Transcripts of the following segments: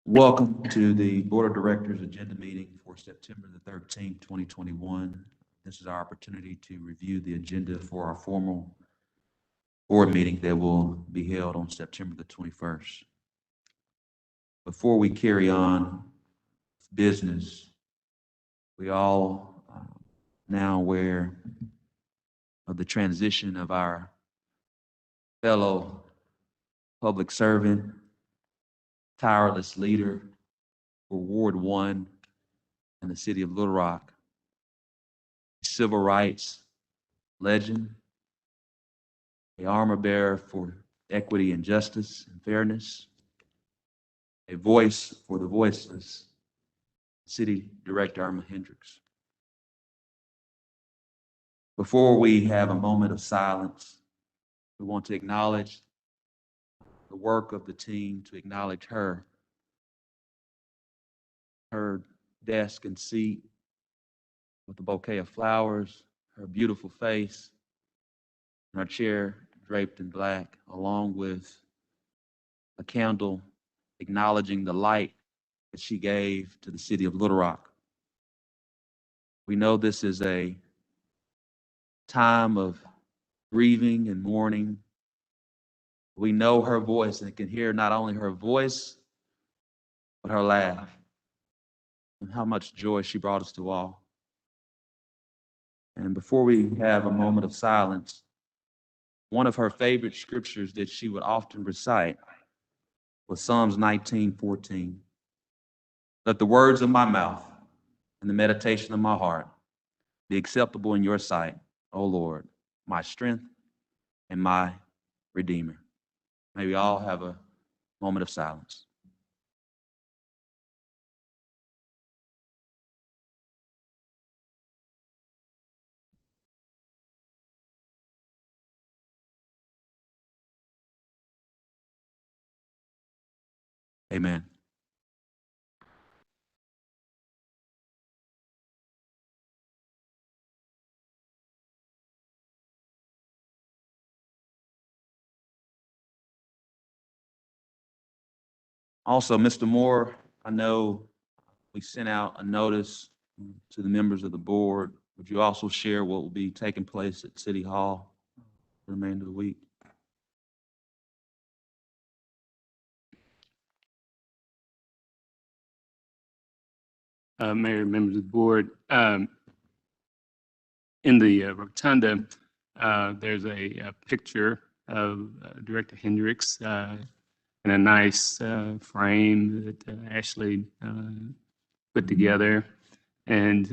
Welcome to the Board of Directors Agenda Meeting for September the 13th, 2021. This is our opportunity to review the agenda for our formal board meeting that will be held on September the 21st. Before we carry on with business, we all now aware of the transition of our fellow public servant, tireless leader for Ward 1 in the city of Little Rock, civil rights legend, a armor bearer for equity and justice and fairness, a voice for the voiceless, City Director Irma Hendricks. Before we have a moment of silence, we want to acknowledge the work of the team, to acknowledge her desk and seat with a bouquet of flowers, her beautiful face, and her chair draped in black, along with a candle acknowledging the light that she gave to the city of Little Rock. We know this is a time of grieving and mourning. We know her voice and can hear not only her voice, but her laugh and how much joy she brought us to all. And before we have a moment of silence, one of her favorite scriptures that she would often recite was Psalms 19:14. Let the words of my mouth and the meditation of my heart be acceptable in your sight, O Lord, my strength and my Redeemer. May we all have a moment of silence. Amen. Also, Mr. Moore, I know we sent out a notice to the members of the board. Would you also share what will be taking place at City Hall for the remainder of the week? Mayor, members of the board, in the rotunda, there's a picture of Director Hendricks in a nice frame that Ashley put together. And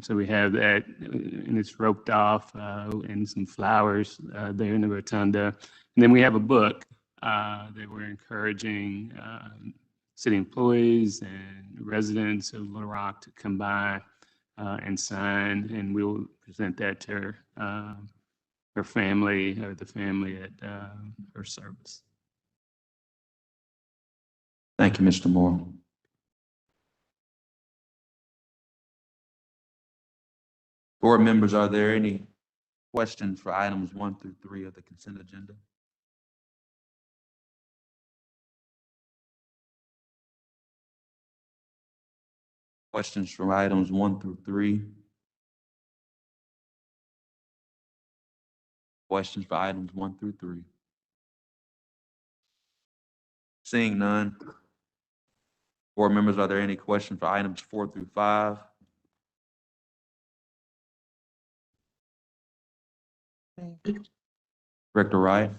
so we have that, and it's roped off, and some flowers there in the rotunda. And then we have a book that we're encouraging city employees and residents of Little Rock to come by and sign, and we'll present that to her family, or the family at her service. Thank you, Mr. Moore. Board members, are there any questions for items 1 through 3 of the consent agenda? Questions from items 1 through 3? Questions for items 1 through 3? Seeing none. Board members, are there any questions for items 4 through 5? Director Wright?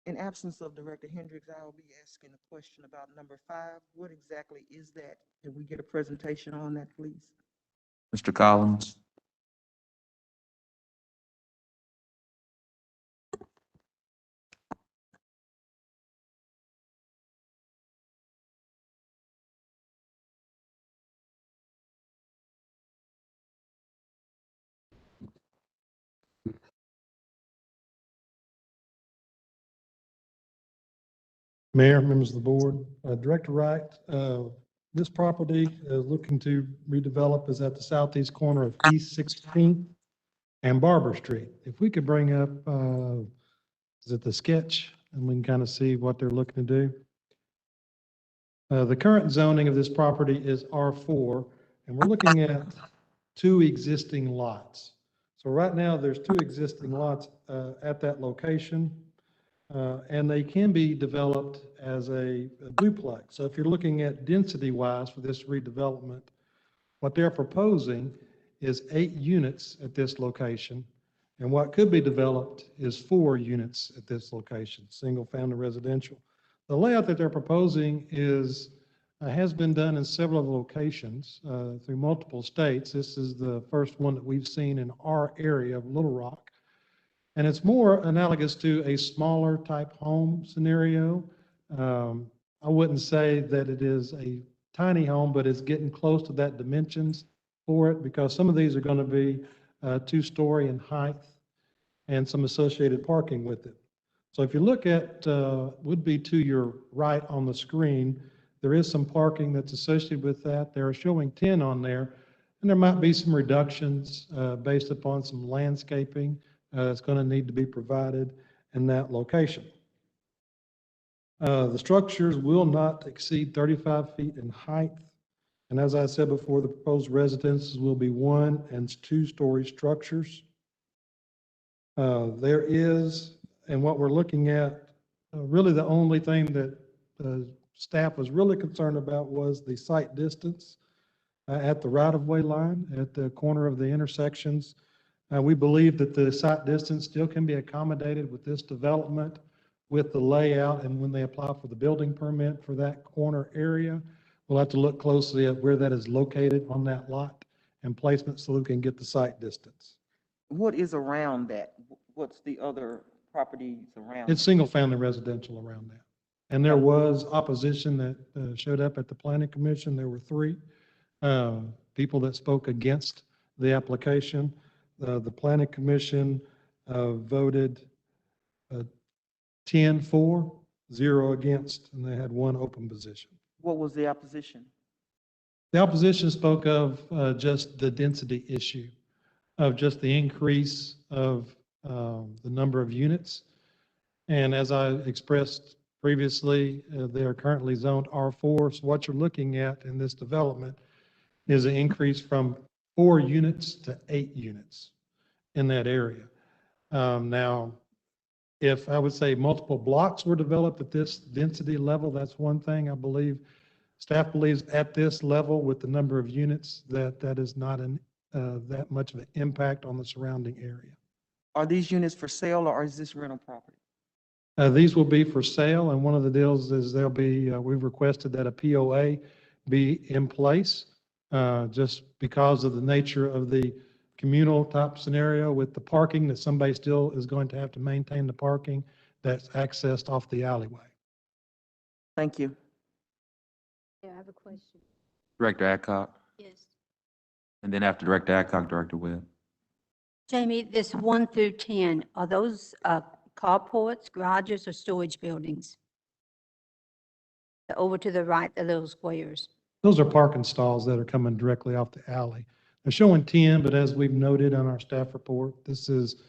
In absence of Director Hendricks, I will be asking a question about number 5. What exactly is that? Can we get a presentation on that, please? Mr. Collins? Mayor, members of the board, Director Wright, this property is looking to redevelop is at the southeast corner of East 16th and Barber Street. If we could bring up, is it the sketch, and we can kind of see what they're looking to do. The current zoning of this property is R4, and we're looking at 2 existing lots. So right now, there's 2 existing lots at that location, and they can be developed as a duplex. So if you're looking at density-wise for this redevelopment, what they're proposing is 8 units at this location, and what could be developed is 4 units at this location, single-family residential. The layout that they're proposing has been done in several locations through multiple states. This is the first one that we've seen in our area of Little Rock. And it's more analogous to a smaller type home scenario. I wouldn't say that it is a tiny home, but it's getting close to that dimensions for it, because some of these are going to be 2-story in height and some associated parking with it. So if you look at, would be to your right on the screen, there is some parking that's associated with that. They're showing 10 on there, and there might be some reductions based upon some landscaping that's going to need to be provided in that location. The structures will not exceed 35 feet in height. And as I said before, the proposed residences will be 1- and 2-story structures. There is, and what we're looking at, really the only thing that staff was really concerned about was the site distance at the right-of-way line at the corner of the intersections. We believe that the site distance still can be accommodated with this development, with the layout, and when they apply for the building permit for that corner area, we'll have to look closely at where that is located on that lot and placement so we can get the site distance. What is around that? What's the other properties around? It's single-family residential around that. And there was opposition that showed up at the planning commission. There were 3 people that spoke against the application. The planning commission voted 10 for, 0 against, and they had 1 open position. What was the opposition? The opposition spoke of just the density issue, of just the increase of the number of units. And as I expressed previously, they are currently zoned R4. So what you're looking at in this development is an increase from 4 units to 8 units in that area. Now, if I would say multiple blocks were developed at this density level, that's one thing. I believe staff believes at this level with the number of units that is not that much of an impact on the surrounding area. Are these units for sale or is this rental property? These will be for sale, and one of the deals is there'll be, we've requested that a POA be in place just because of the nature of the communal type scenario with the parking, that somebody still is going to have to maintain the parking that's accessed off the alleyway. Thank you. Yeah, I have a question. Director Adcock, Yes. and then after Director Adcock, Director Webb. Jamie, this 1 through 10, are those carports, garages, or storage buildings? Over to the right, the little squares. Those are parking stalls that are coming directly off the alley. They're showing 10, but as we've noted on our staff report, this is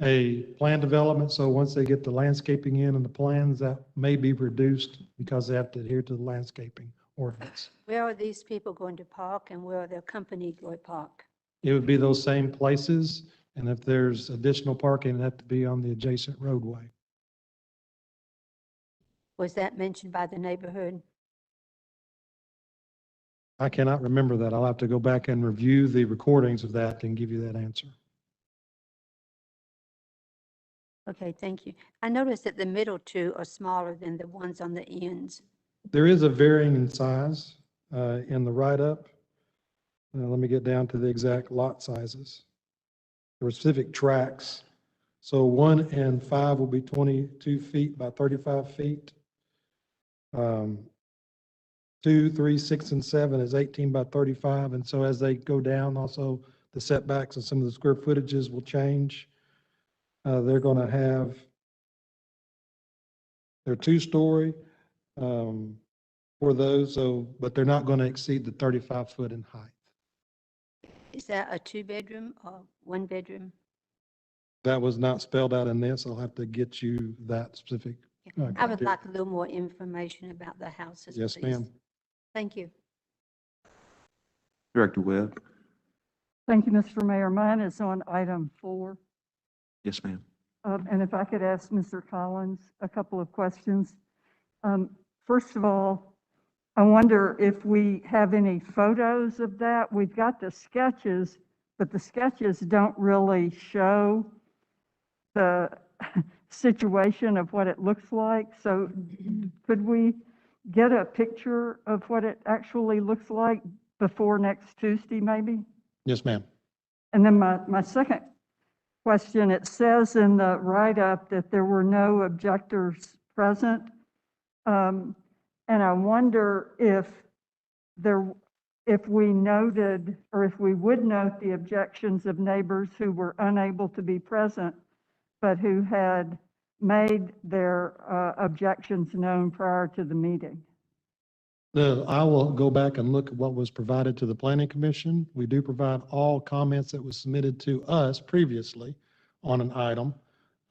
a plan development. So once they get the landscaping in and the plans, that may be reduced because they have to adhere to the landscaping ordinance. Where are these people going to park and where are their company going to park? It would be those same places, and if there's additional parking, it'd have to be on the adjacent roadway. Was that mentioned by the neighborhood? I cannot remember that. I'll have to go back and review the recordings of that and give you that answer. Okay, thank you. I noticed that the middle 2 are smaller than the ones on the ends. There is a varying in size in the write-up. Let me get down to the exact lot sizes. There were specific tracks. So 1 and 5 will be 22 feet by 35 feet. 2, 3, 6, and 7 is 18 by 35. And so as they go down, also the setbacks and some of the square footages will change. They're going to have their 2-story for those, but they're not going to exceed the 35 foot in height. Is that a 2-bedroom or 1-bedroom? That was not spelled out in this. I'll have to get you that specific I would like a little more information about the houses, Yes, please. ma'am. Thank you. Director Webb? Thank you, Mr. Mayor. Mine is on item 4. Yes, ma'am. And if I could ask Mr. Collins a couple of questions. First of all, I wonder if we have any photos of that. We've got the sketches, but the sketches don't really show the situation of what it looks like. So could we get a picture of what it actually looks like before next Tuesday, maybe? Yes, ma'am. And then my second question, it says in the write-up that there were no objectors present. And I wonder if we noted, or if we would note the objections of neighbors who were unable to be present, but who had made their objections known prior to the meeting. I will go back and look at what was provided to the planning commission. We do provide all comments that was submitted to us previously on an item.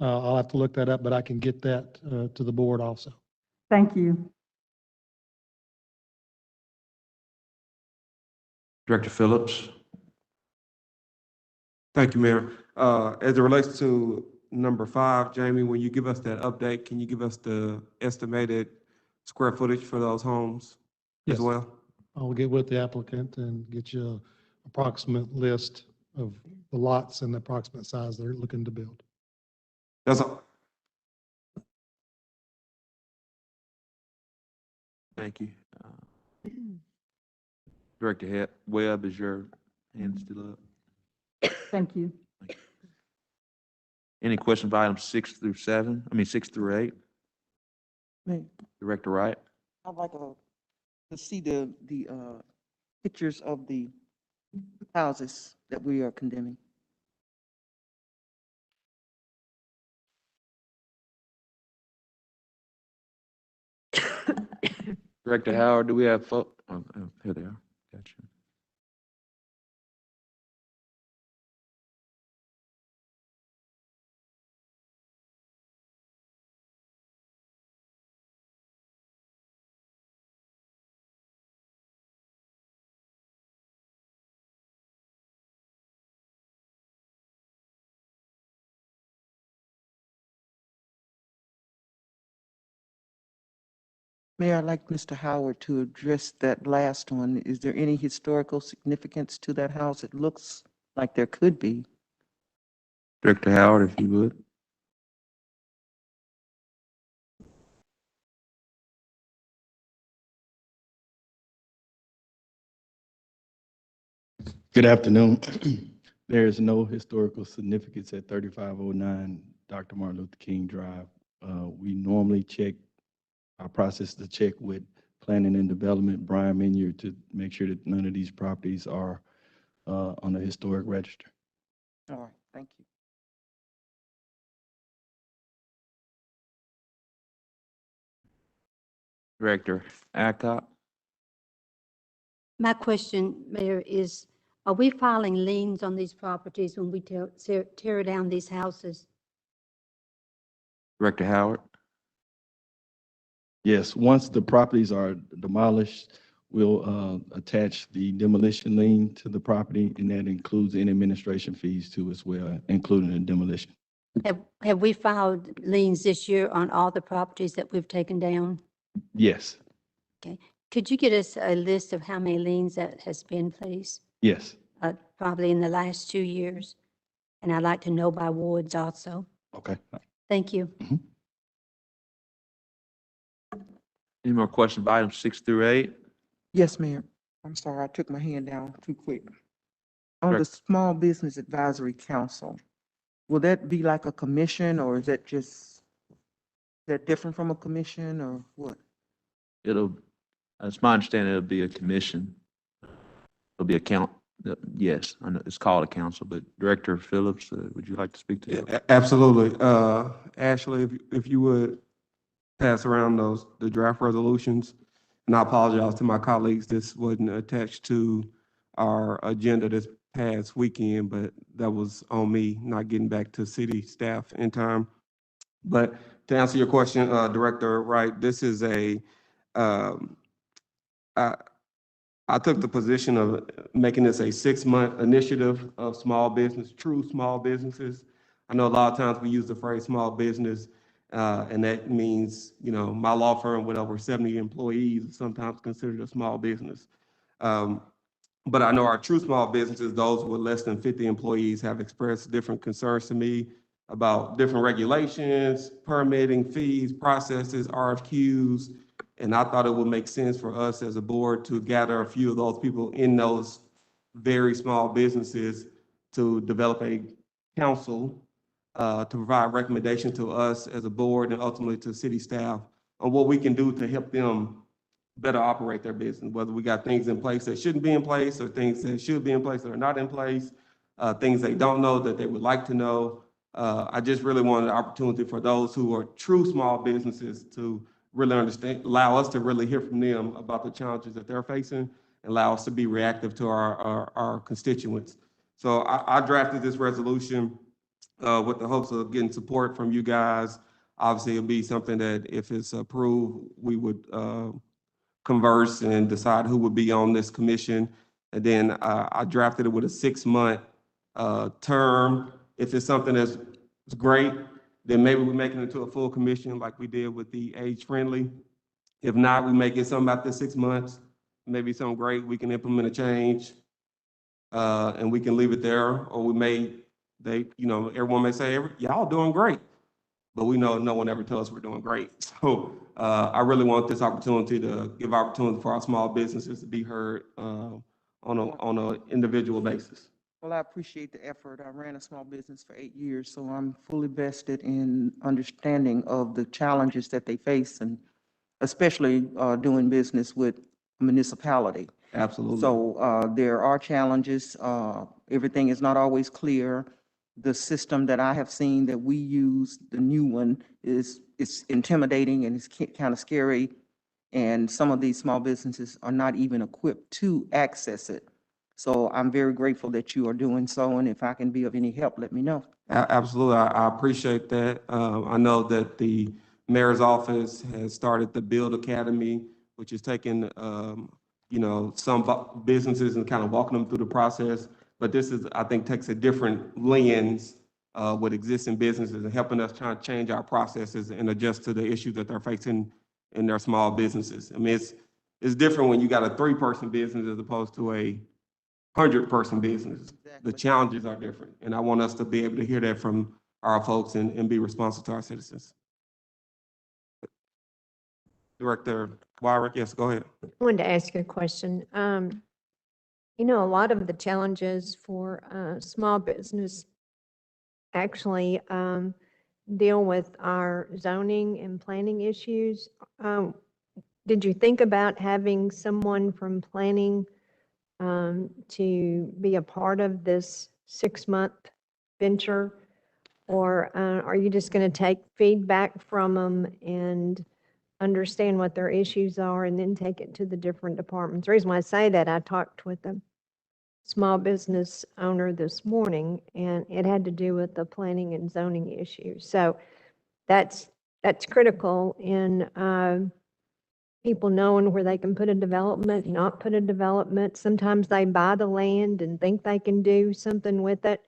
I'll have to look that up, but I can get that to the board also. Thank you. Director Phillips? Thank you, Mayor. As it relates to number 5, Jamie, when you give us that update, can you give us the estimated square footage for those homes as Yes. well? I'll get with the applicant and get you an approximate list of the lots and the approximate size they're looking to build. That's all. Thank you. Director Webb, is your hand still up? Thank you. Any questions about items 6 through 7? I mean, 6 through 8? Mayor, Director Wright? I'd like to see the pictures of the houses that we are condemning. Director Howard, do we have here they are. Gotcha. Mayor, I'd like Mr. Howard to address that last one. Is there any historical significance to that house? It looks like there could be. Director Howard, if you would. Good afternoon. There is no historical significance at 3509 Dr. Martin Luther King Drive. We normally our process to check with planning and development, Brian Minier, to make sure that none of these properties are on the historic register. All right, thank you. Director Adcock? My question, Mayor, is, are we filing liens on these properties when we tear down these houses? Director Howard? Yes, once the properties are demolished, we'll attach the demolition lien to the property, and that includes any administration fees too as well, including the demolition. Have we filed liens this year on all the properties that we've taken down? Yes, Could you get us a list of how many liens that has been, please? yes. Probably in the last 2 years. And I'd like to know by wards also. Okay. Thank you. Any more questions about items 6 through 8? Yes, Mayor. I'm sorry, I took my hand down too quick. On the Correct. Small Business Advisory Council, will that be like a commission, or is that different from a commission, or what? It's my understanding it'll be a commission. It'll be yes, I know, it's called a council, but Director Phillips, would you like to speak to that? Absolutely. Ashley, if you would pass around the draft resolutions. And I apologize to my colleagues, this wasn't attached to our agenda this past weekend, but that was on me not getting back to city staff in time. But To answer your question, Director Wright, this is um, I, I took the position of making this a 6-month initiative of small business, true small businesses. I know a lot of times we use the phrase small business, and that means, my law firm with over 70 employees is sometimes considered a small business. Um, But I know our true small businesses, those with less than 50 employees, have expressed different concerns to me about different regulations, permitting, fees, processes, RFQs. And I thought it would make sense for us as a board to gather a few of those people in those very small businesses to develop a council to provide recommendations to us as a board and ultimately to city staff on what we can do to help them better operate their business, whether we got things in place that shouldn't be in place or things that should be in place that are not in place, things they don't know that they would like to know. I just really wanted the opportunity for those who are true small businesses to really understand, allow us to really hear from them about the challenges that they're facing, and allow us to be reactive to our constituents. So I drafted this resolution with the hopes of getting support from you guys. Obviously, it'll be something that if it's approved, we would converse and decide who would be on this commission. And then I drafted it with a 6-month term. If it's something that's great, then maybe we make it into a full commission like we did with the age friendly. If not, we make it something after 6 months, maybe something great, we can implement a change and we can leave it there. Or everyone may say, y'all doing great. But we know no one ever tells us we're doing great. So I really want this opportunity to give opportunity for our small businesses to be heard on an individual basis. Well, I appreciate the effort. I ran a small business for 8 years, so I'm fully vested in understanding of the challenges that they face, and especially doing business with a municipality. Absolutely. So there are challenges. Everything is not always clear. The system that I have seen that we use, the new one, it's intimidating and it's kind of scary. And some of these small businesses are not even equipped to access it. So I'm very grateful that you are doing so. And if I can be of any help, let me know. Absolutely. I appreciate that. I know that the mayor's office has started the Build Academy, which is taking, some businesses and kind of walking them through the process. But this I think, takes a different lens with existing businesses and helping us try to change our processes and adjust to the issues that they're facing in their small businesses. I mean, it's different when you got a 3-person business as opposed to a 100-person business. Exactly. The challenges are different. And I want us to be able to hear that from our folks and be responsive to our citizens. Director Wyrick, yes, go ahead. I wanted to ask you a question. A lot of the challenges for small business actually deal with our zoning and planning issues. Did you think about having someone from planning to be a part of this 6-month venture? Or are you just going to take feedback from them and understand what their issues are and then take it to the different departments? The reason why I say that, I talked with a small business owner this morning, and it had to do with the planning and zoning issues. So that's critical in people knowing where they can put a development, not put a development. Sometimes they buy the land and think they can do something with it.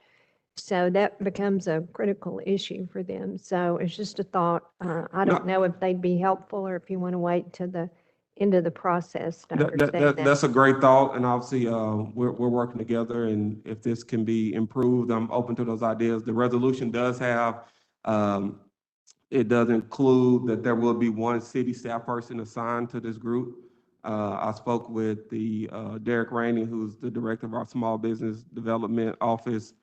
So that becomes a critical issue for them. So it's just a thought. I don't know if they'd be helpful or if you want to wait to the end of the process to understand that. That's a great thought, and obviously we're working together, and if this can be improved, I'm open to those ideas. The resolution does have, it does include that there will be one city staff person assigned to this group. I spoke with the Derek Rainey, who's the director of our Small Business Development Office,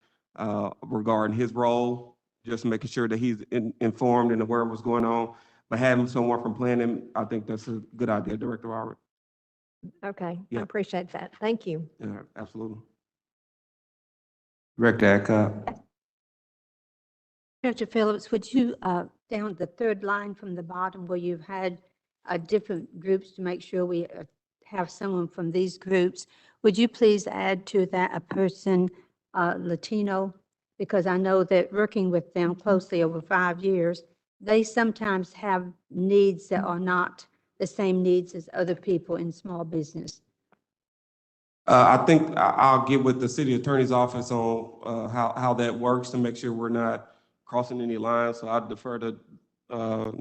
regarding his role, just making sure that he's informed and aware of what's going on. But having someone from planning, I think that's a good idea, Director Robert. Okay, Yeah. I appreciate that. Thank you. Yeah, absolutely. Director Adcock. Director Phillips, would you, down the third line from the bottom where you've had different groups to make sure we have someone from these groups, would you please add to that a person Latino? Because I know that working with them closely over 5 years, they sometimes have needs that are not the same needs as other people in small business. I think I'll get with the city attorney's office on how that works to make sure we're not crossing any lines. So I defer to uh,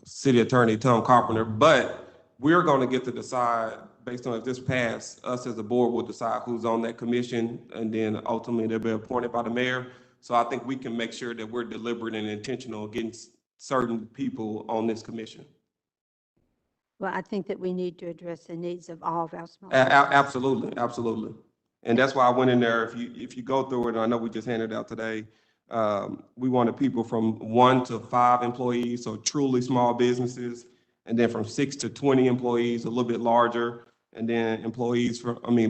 city attorney Tom Carpenter. But we're going to get to decide based on if this passed. Us as a board will decide who's on that commission, and then ultimately they'll be appointed by the mayor. So I think we can make sure that we're deliberate and intentional against certain people on this commission. Well, I think that we need to address the needs of all of our small businesses. Absolutely, absolutely. And that's why I went in there. If you go through it, and I know we just handed it out today, we wanted people from 1 to 5 employees, so truly small businesses, and then from 6 to 20 employees, a little bit larger, and then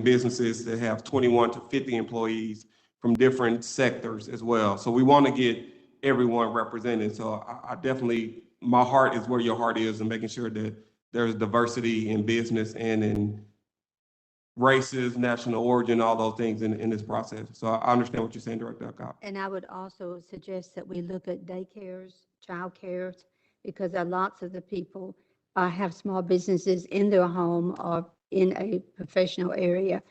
businesses that have 21 to 50 employees from different sectors as well. So we want to get everyone represented. So I definitely, my heart is where your heart is, and making sure that there's diversity in business and in races, national origin, all those things in this process. So I understand what you're saying, Director Alcott. And I would also suggest that we look at daycares, childcares, because there are lots of the people have small businesses in their home or in a professional area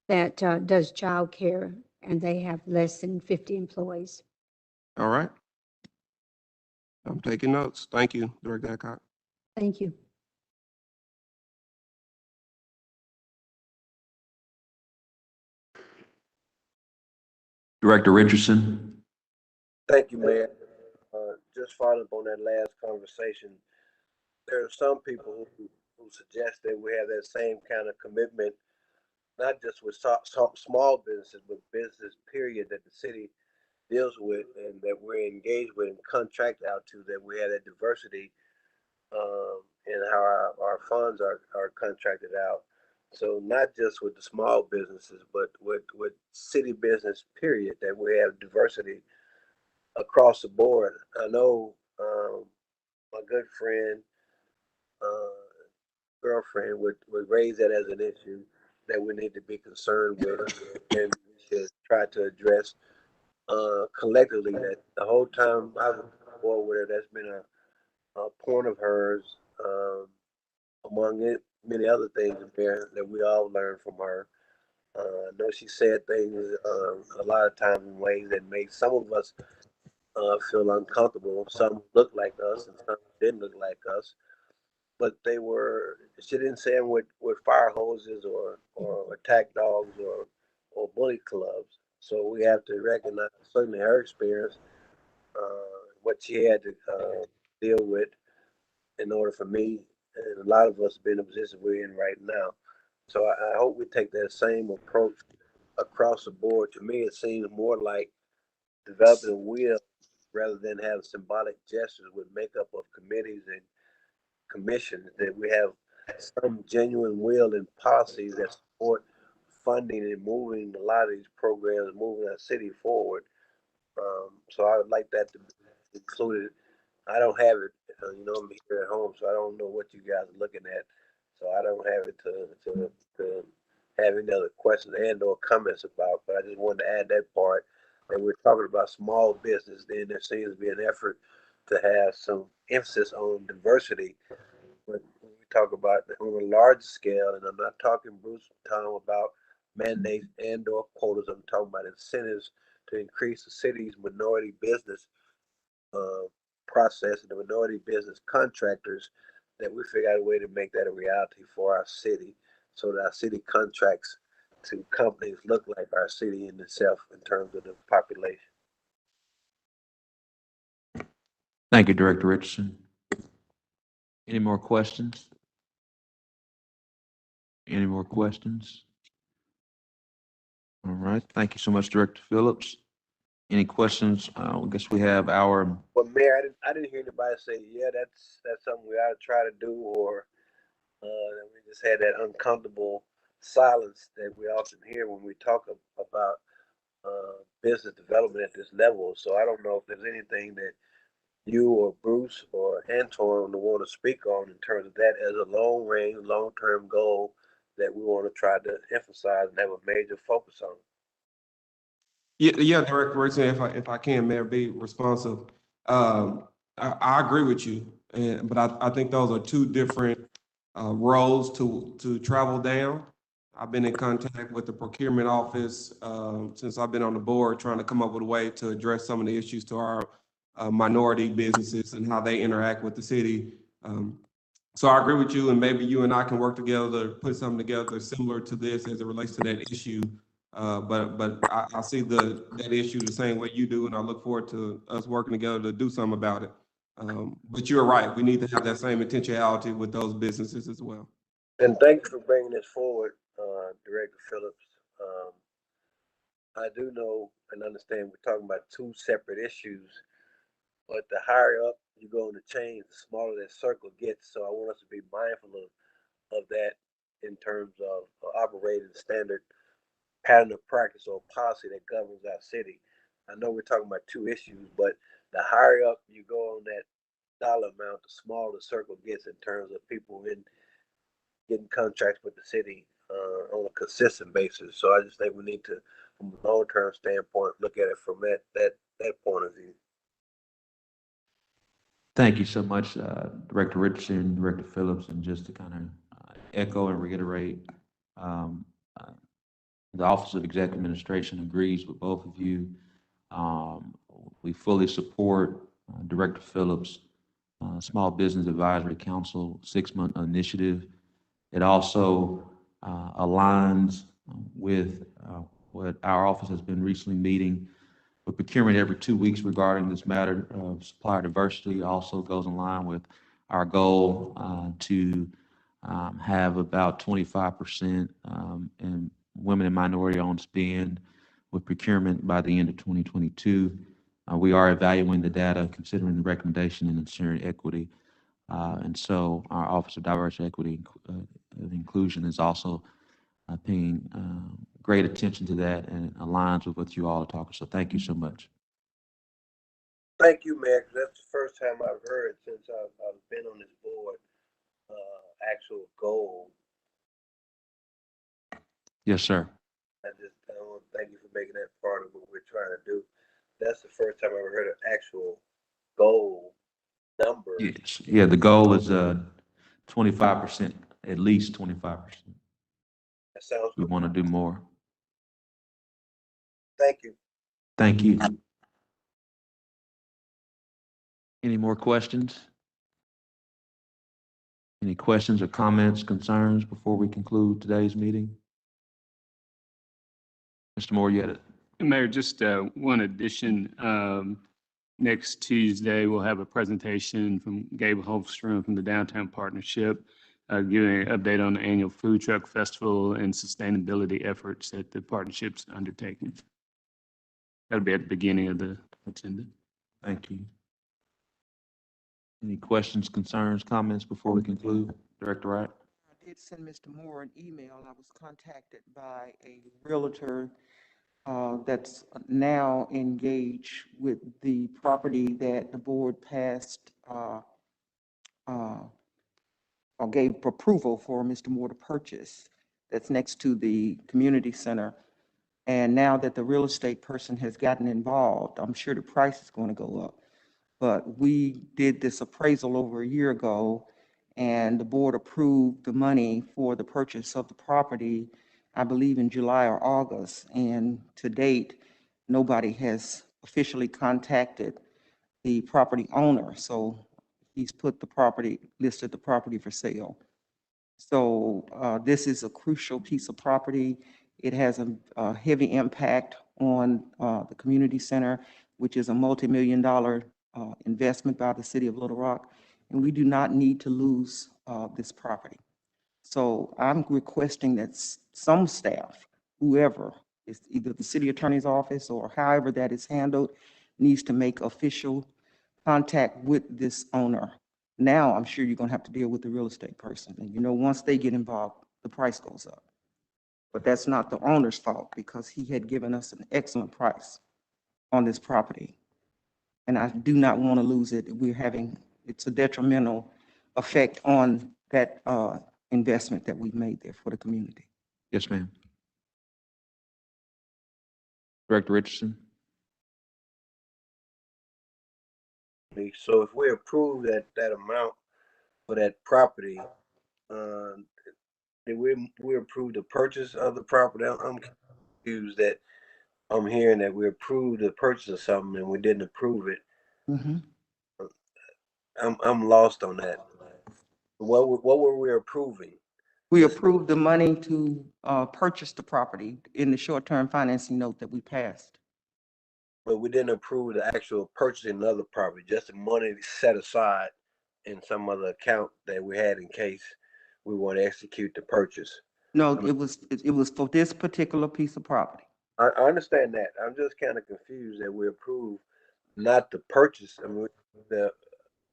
that does childcare, and they have less than 50 employees. All right. I'm taking notes. Thank you, Director Alcott. Thank you. Director Richardson. Thank you, Mayor. Just following up on that last conversation, there are some people who suggest that we have that same kind of commitment, not just with small businesses, but business period that the city deals with and that we're engaged with and contract out to, that we have that diversity in how our funds are contracted out. So not just with the small businesses, but with city business period, that we have diversity across the board. I know my good friend, girlfriend would raise that as an issue that we need to be concerned with, and we should try to address collectively. That the whole time I've been on board with her, that's been a point of hers, among many other things there that we all learned from her. I know she said things a lot of times in ways that made some of us feel uncomfortable. Some looked like us and some didn't look like us. But she didn't say them with fire hoses or attack dogs or bully clubs. So we have to recognize certainly her experience, what she had to deal with in order for me and a lot of us to be in the position we're in right now. So I hope we take that same approach across the board. To me, it seems more like developing a will rather than having symbolic gestures with makeup of committees and commissions, that we have some genuine will and policies that support funding and moving a lot of these programs, moving our city forward. So I would like that to be included. I don't have it, I'm here at home, so I don't know what you guys are looking at. So I don't have it to have any other questions and or comments about, but I just wanted to add that part. And we're talking about small business, then there seems to be an effort to have some emphasis on diversity. But when we talk about on a large scale, and I'm not talking, Bruce, Tom, about mandates and or quotas, I'm talking about incentives to increase the city's minority business uh, process and the minority business contractors, that we figure out a way to make that a reality for our city, so that our city contracts to companies look like our city in itself in terms of the population. Thank you, Director Richardson. Any more questions? Any more questions? All right. Thank you so much, Director Phillips. Any questions? I guess we have our, But Mayor, I didn't hear anybody say, yeah, that's something we ought to try to do, or we just had that uncomfortable silence that we often hear when we talk about business development at this level. So I don't know if there's anything that you or Bruce or Antoine want to speak on in terms of that as a long range, long term goal that we want to try to emphasize and have a major focus on. Yeah, Director Richardson, if I can, Mayor, be responsive. I agree with you, but I think those are two different roads to travel down. I've been in contact with the procurement office since I've been on the board, trying to come up with a way to address some of the issues to our minority businesses and how they interact with the city. So I agree with you, and maybe you and I can work together to put something together similar to this as it relates to that issue. But I see that issue the same way you do, and I look forward to us working together to do something about it. But you're right, we need to have that same intentionality with those businesses as well. And thank you for bringing this forward, Director Phillips. I do know and understand we're talking about two separate issues, but the higher up you go in the chain, the smaller that circle gets. So I want us to be mindful of that in terms of operating the standard pattern of practice or policy that governs our city. I know we're talking about two issues, but the higher up you go on that dollar amount, the smaller the circle gets in terms of people in getting contracts with the city on a consistent basis. So I just think we need to, from a long-term standpoint, look at it from that point of view. Thank you so much, Director Richardson, Director Phillips, and just to kind of echo and reiterate, um, uh, the Office of Executive Administration agrees with both of you. We fully support Director Phillips' Small Business Advisory Council 6-month initiative. It also aligns with what our office has been recently meeting with procurement every 2 weeks regarding this matter of supplier diversity. Also goes in line with our goal to have about 25% in women and minority-owned spend with procurement by the end of 2022. We are evaluating the data, considering the recommendation and ensuring equity. And so our Office of Diversity, Equity, and Inclusion is also paying great attention to that and aligns with what you all are talking. So thank you so much. Thank you, Mayor. 'Cause that's the first time I've heard since I've been on this board, actual goal. Yes, sir. I want to thank you for making that part of what we're trying to do. That's the first time I've ever heard an actual goal number. Yes. Yeah, the goal is 25%, at least 25%. That sounds We good. want to do more. Thank you. Thank you. Any more questions? Any questions or comments, concerns before we conclude today's meeting? Mr. Moore, you had it. Mayor, just one addition. Next Tuesday, we'll have a presentation from Gabe Holmstrom from the Downtown Partnership, giving an update on the annual Food Truck Festival and sustainability efforts that the partnership's undertaking. That'll be at the beginning of the agenda. Thank you. Any questions, concerns, comments before we conclude? Director Wright? I did send Mr. Moore an email. I was contacted by a realtor that's now engaged with the property that the board passed or gave approval for Mr. Moore to purchase. That's next to the community center. And now that the real estate person has gotten involved, I'm sure the price is going to go up. But we did this appraisal over a year ago, and the board approved the money for the purchase of the property, I believe in July or August. And to date, nobody has officially contacted the property owner. So he's put the property, listed the property for sale. So this is a crucial piece of property. It has a heavy impact on the community center, which is a multi-million-dollar investment by the city of Little Rock. And we do not need to lose this property. So I'm requesting that some staff, whoever, is either the city attorney's office or however that is handled, needs to make official contact with this owner. Now, I'm sure you're going to have to deal with the real estate person. And once they get involved, the price goes up. But that's not the owner's fault, because he had given us an excellent price on this property. And I do not want to lose it. It's a detrimental effect on that investment that we've made there for the community. Yes, ma'am. Director Richardson? So if we approve that amount for that property, did we approve the purchase of the property? I'm confused that I'm hearing that we approved the purchase of something and we didn't approve it. Mhm. I'm lost on that. What were we approving? We approved the money to purchase the property in the short-term financing note that we passed. But we didn't approve the actual purchasing of the property, just the money set aside in some other account that we had in case we want to execute the purchase. No, it was for this particular piece of property. I understand that. I'm just kind of confused that we approved not the purchase. I mean,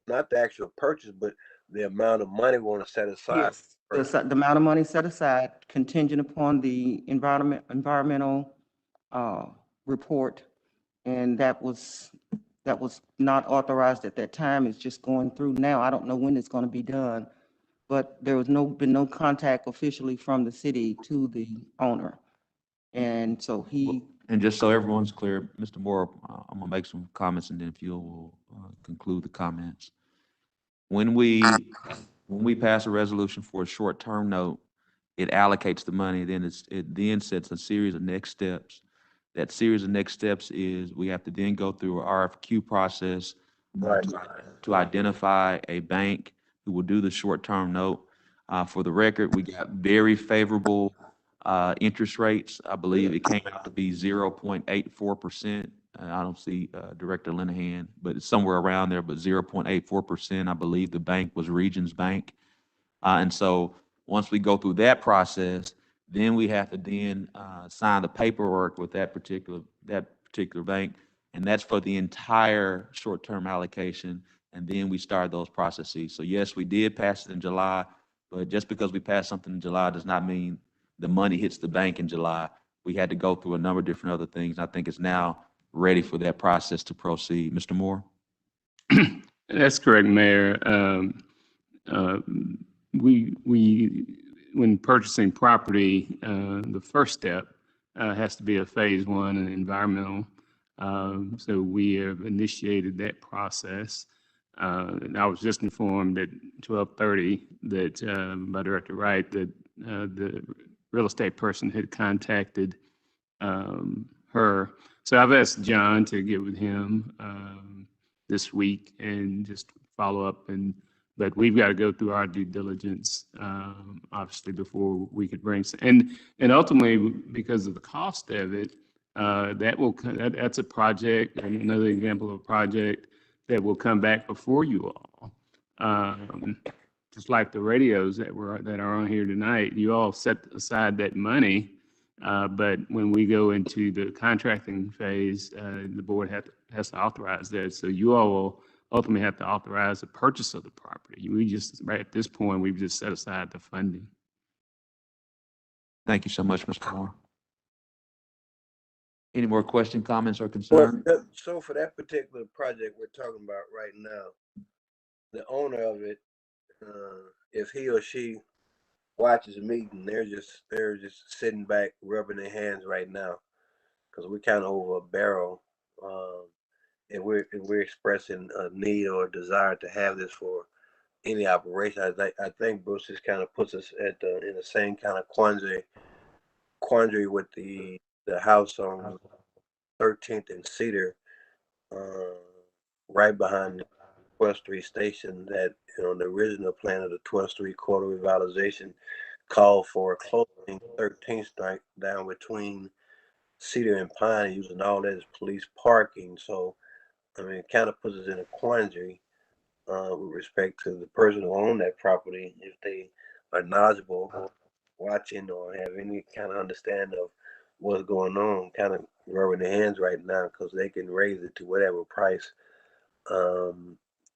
not the actual purchase, but the amount of money we want to set aside. Yes. The amount of money set aside contingent upon the environmental report, and that was not authorized at that time. It's just going through now. I don't know when it's going to be done, but there was been no contact officially from the city to the owner. And so And just so everyone's clear, Mr. Moore, I'm gonna make some comments, and then if you'll conclude the comments. When we pass a resolution for a short-term note, it allocates the money, then it then sets a series of next steps. That series of next steps is we have to then go through an RFQ process Right. to identify a bank who will do the short-term note. For the record, we got very favorable interest rates. I believe it came out to be 0.84%. I don't see Director Linehan, but it's somewhere around there, but 0.84%. I believe the bank was Regions Bank. And so once we go through that process, then we have to then sign the paperwork with that particular bank, and that's for the entire short-term allocation. And then we start those processes. So yes, we did pass it in July, but just because we passed something in July does not mean the money hits the bank in July. We had to go through a number of different other things. I think it's now ready for that process to proceed. Mr. Moore? That's correct, Mayor. When purchasing property, the first step has to be a phase one, an environmental. So we have initiated that process. And I was just informed at 12:30 that by Director Wright that the real estate person had contacted her. So I've asked John to get with him this week and just follow up. But we've got to go through our due diligence, obviously, before we could bring. And ultimately, because of the cost of it, that's a project, another example of a project that will come back before you all. Just like the radios that are on here tonight, you all set aside that money. But when we go into the contracting phase, the board has to authorize that. So you all will ultimately have to authorize the purchase of the property. Right at this point, we've just set aside the funding. Thank you so much, Mr. Moore. Any more questions, comments, or concerns? So for that particular project we're talking about right now, the owner of it, if he or she watches the meeting, they're just sitting back, rubbing their hands right now, because we're kind of over a barrel, and we're expressing a need or a desire to have this for any operation. I think Bruce just kind of puts us in the same kind of quandary with the house on 13th and Cedar, right behind the 12th Street station. That the original plan of the 12th Street corridor revitalization called for closing 13th Street down between Cedar and Pine, using all that as police parking. So I mean, it kind of puts us in a quandary with respect to the person who owned that property, if they are knowledgeable or watching or have any kind of understanding of what's going on, kind of rubbing their hands right now, because they can raise it to whatever price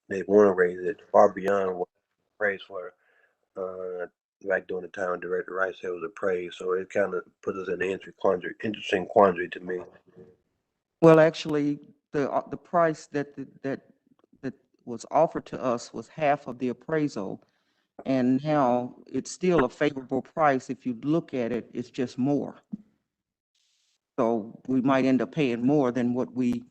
they want to raise it, far beyond what praise for. Like during the time Director Rice said, it was appraised, so it kind of puts us in an interesting quandary to me. Well, actually, the price that was offered to us was half of the appraisal. And now it's still a favorable price. If you look at it, it's just more. So we might end up paying more than what we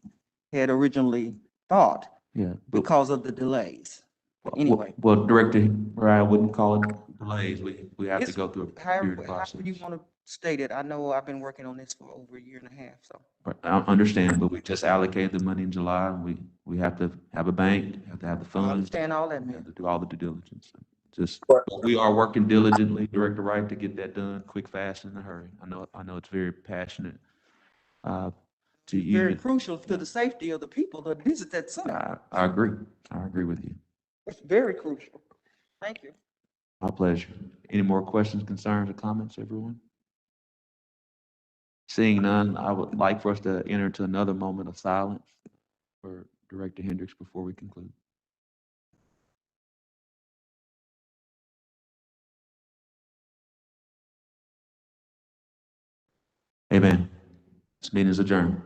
had originally thought. Yeah. But, because of the delays. But anyway, well, Director, I wouldn't call it delays. We have to it's go through a period however, of process. however you want to state it. I know I've been working on this for over a year and a half, so. But I understand, but we just allocated the money in July, and we have to have a bank, have to have the I funds, understand all that, we have man. to do all the due diligence. Just, But- but we are working diligently, Director Wright, to get that done quick, fast, and in a hurry. I know it's very passionate, to you. Very crucial to the safety of the people that visit that center. I agree. I agree with you. It's very crucial. Thank you. My pleasure. Any more questions, concerns, or comments, everyone? Seeing none, I would like for us to enter into another moment of silence for Director Hendricks before we conclude. Amen. This meeting is adjourned.